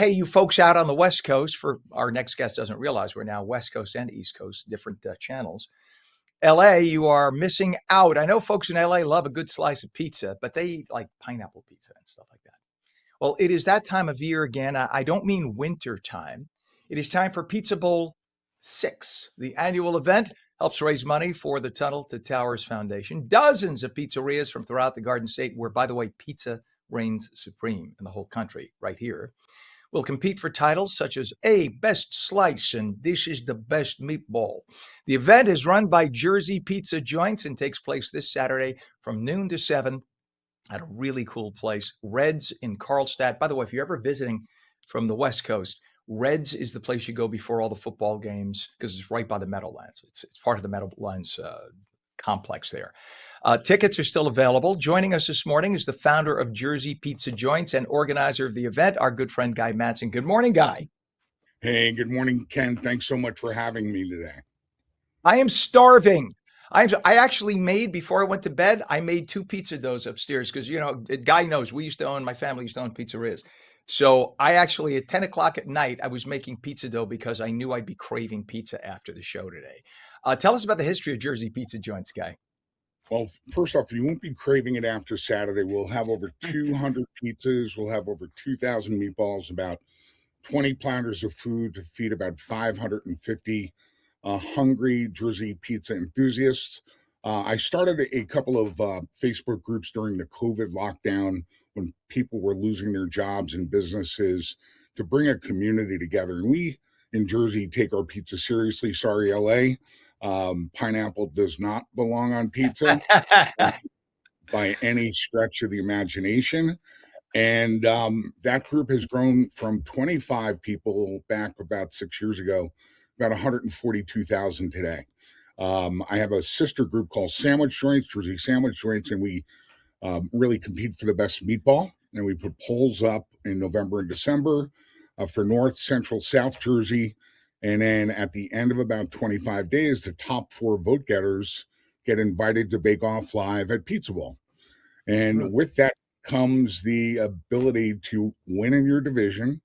hey, you folks out on the West Coast, for our next guest doesn't realize we're now West Coast and East Coast, different channels. LA, you are missing out. I know folks in LA love a good slice of pizza, but they eat like pineapple pizza and stuff like that. Well, it is that time of year again. I don't mean winter time. It is time for Pizza Bowl 6. The annual event helps raise money for the Tunnel to Towers Foundation. Dozens of pizzerias from throughout the Garden State, where, by the way, pizza reigns supreme in the whole country, right here, will compete for titles such as Best Slice and This is the Best Meatball. The event is run by Jersey Pizza Jionts and takes place this Saturday from noon to 7 at a really cool place, Red's in Carlstadt. By the way, if you're ever visiting from the West Coast, Red's is the place you go before all the football games because it's right by the Meadowlands. It's part of the Meadowlands complex there. Tickets are still available. Joining us this morning is the founder of Jersey Pizza Jionts and organizer of the event, our good friend Guy Madsen. Good morning, Guy. Hey, good morning, Ken. Thanks so much for having me today. I am starving. I actually made, before I went to bed, I made 2 pizza doughs upstairs because, Guy knows my family used to own pizzerias. So I actually, at 10 o'clock at night, I was making pizza dough because I knew I'd be craving pizza after the show today. Tell us about the history of Jersey Pizza Joints, Guy. Well, first off, you won't be craving it after Saturday. We'll have over 200 pizzas. We'll have over 2,000 meatballs, about 20 platters of food to feed about 550 hungry Jersey pizza enthusiasts. I started a couple of Facebook groups during the COVID lockdown when people were losing their jobs and businesses to bring a community together. And we in Jersey take our pizza seriously. Sorry, LA. Pineapple does not belong on pizza by any stretch of the imagination. And that group has grown from 25 people back about 6 years ago, about 142,000 today. I have a sister group called Sandwich Joints, Jersey Sandwich Joints, and we really compete for the best meatball. And we put polls up in November and December for North, Central, South Jersey. And then at the end of about 25 days, the top 4 vote getters get invited to Bake Off Live at Pizza Bowl. And with that comes the ability to win in your division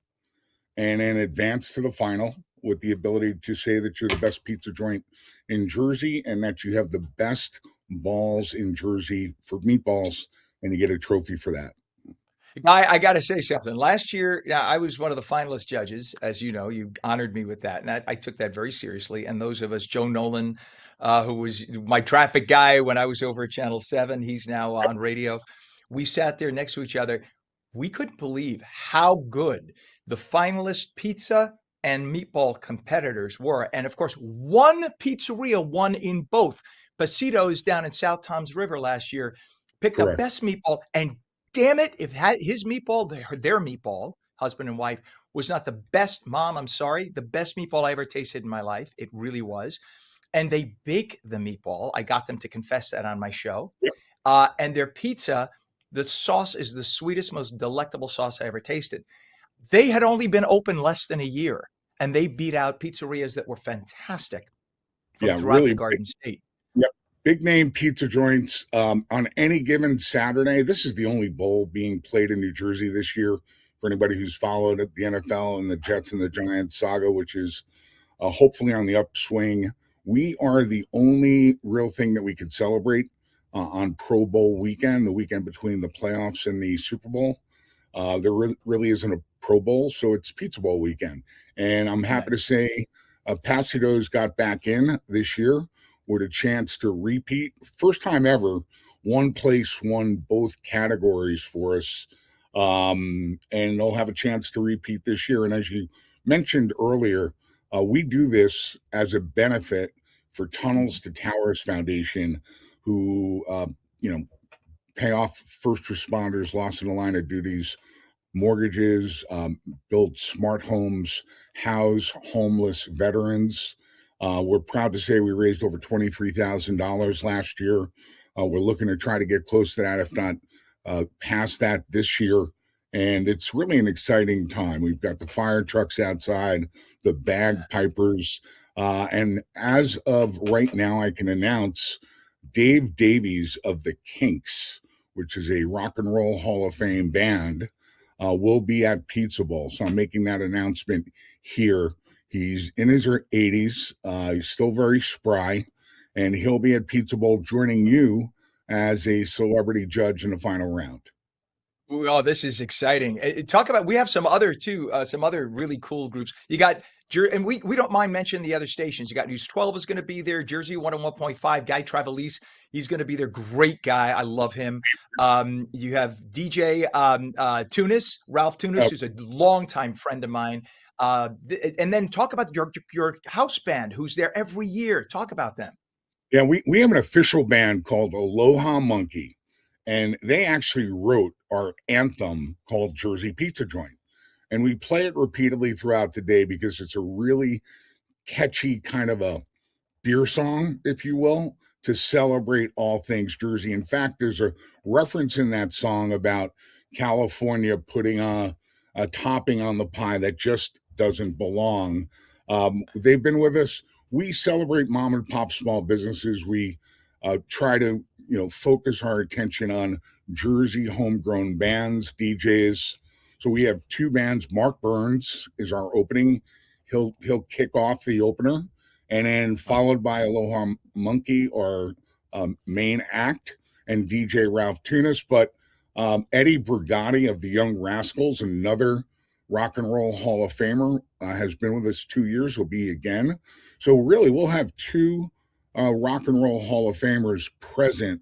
and then advance to the final with the ability to say that you're the best pizza joint in Jersey and that you have the best balls in Jersey for meatballs, and you get a trophy for that. I got to say something. Last year, I was one of the finalist judges. As you know, you honored me with that. And I took that very seriously. And those of us, Joe Nolan, who was my traffic guy when I was over at Channel 7, he's now on radio. We sat there next to each other. We couldn't believe how good the finalist pizza and meatball competitors were. And of course, one pizzeria won in both. Pasito's down in South Toms River last year picked up Correct. best meatball, and damn it, if his meatball, their meatball, husband and wife, was not the best, Mom, I'm sorry, the best meatball I ever tasted in my life. It really was. And they bake the meatball. I got them to confess that on my show. Yep. And their pizza, the sauce is the sweetest, most delectable sauce I ever tasted. They had only been open less than a year, and they beat out pizzerias that were fantastic from throughout really the Garden State. Yep. Big name pizza joints on any given Saturday. This is the only bowl being played in New Jersey this year for anybody who's followed the NFL and the Jets and the Giants saga, which is hopefully on the upswing. We are the only real thing that we could celebrate on Pro Bowl weekend, the weekend between the playoffs and the Super Bowl. There really isn't a Pro Bowl, so it's Pizza Bowl weekend. And I'm happy to say Pasito's got back in this year with a chance to repeat. First time ever, one place won both categories for us. And they'll have a chance to repeat this year. And as you mentioned earlier, we do this as a benefit for Tunnels to Towers Foundation, who, pay off first responders lost in the line of duties, mortgages, build smart homes, house homeless veterans. We're proud to say we raised over $23,000 last year. We're looking to try to get close to that, if not past that this year. And it's really an exciting time. We've got the fire trucks outside, the bagpipers. And as of right now, I can announce Dave Davies of the Kinks, which is a rock and roll Hall of Fame band, will be at Pizza Bowl. So I'm making that announcement here. He's in his 80s. He's still very spry, and he'll be at Pizza Bowl joining you as a celebrity judge in the final round. Oh, this is exciting. Talk about we have some other too, some other really cool groups. You got and we don't mind mentioning the other stations. You got News 12 is going to be there. Jersey 101.5. Guy Travelise, he's going to be there. Great guy. I love him. You have DJ Tunis, Ralph Tunis, Uh, who's a longtime friend of mine. And then talk about your house band, who's there every year. Talk about them. yeah, we have an official band called Aloha Monkey, and they actually wrote our anthem called Jersey Pizza Joint. And we play it repeatedly throughout the day because it's a really catchy kind of a beer song, if you will, to celebrate all things Jersey. In fact, there's a reference in that song about California putting a topping on the pie that just doesn't belong. They've been with us. We celebrate mom and pop small businesses. We try to focus our attention on Jersey homegrown bands, DJs. So we have two bands. Mark Burns is our opening. He'll kick off the opener, and then followed by Aloha Monkey, or main act, and DJ Ralph Tunis. But Eddie Brigatti of the Young Rascals, another Rock and Roll Hall of Famer, has been with us 2 years, will be again. So really, we'll have two Rock and Roll Hall of Famers present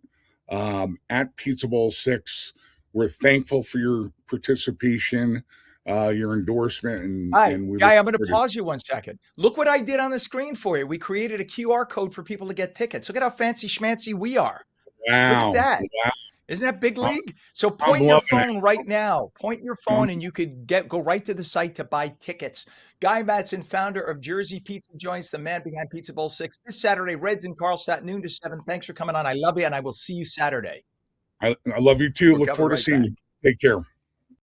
at Pizza Bowl 6. We're thankful for your participation, your endorsement, Hi, and we look Guy, I'm going to forward to. pause you 1 second. Look what I did on the screen for you. We created a QR code for people to get tickets. Look at how fancy schmancy we are. Look at Wow. that. Wow. Isn't that big I'm, league? So I'm point your loving it. phone right now. Point your Um, phone and you could go right to the site to buy tickets. Guy Madsen, founder of Jersey Pizza Joints, the man behind Pizza Bowl 6, this Saturday, Reds in Carlstadt, noon to 7. Thanks for coming on. I love you, and I will see you Saturday. I love you too. We're Look coming forward to right seeing back. you. Take care.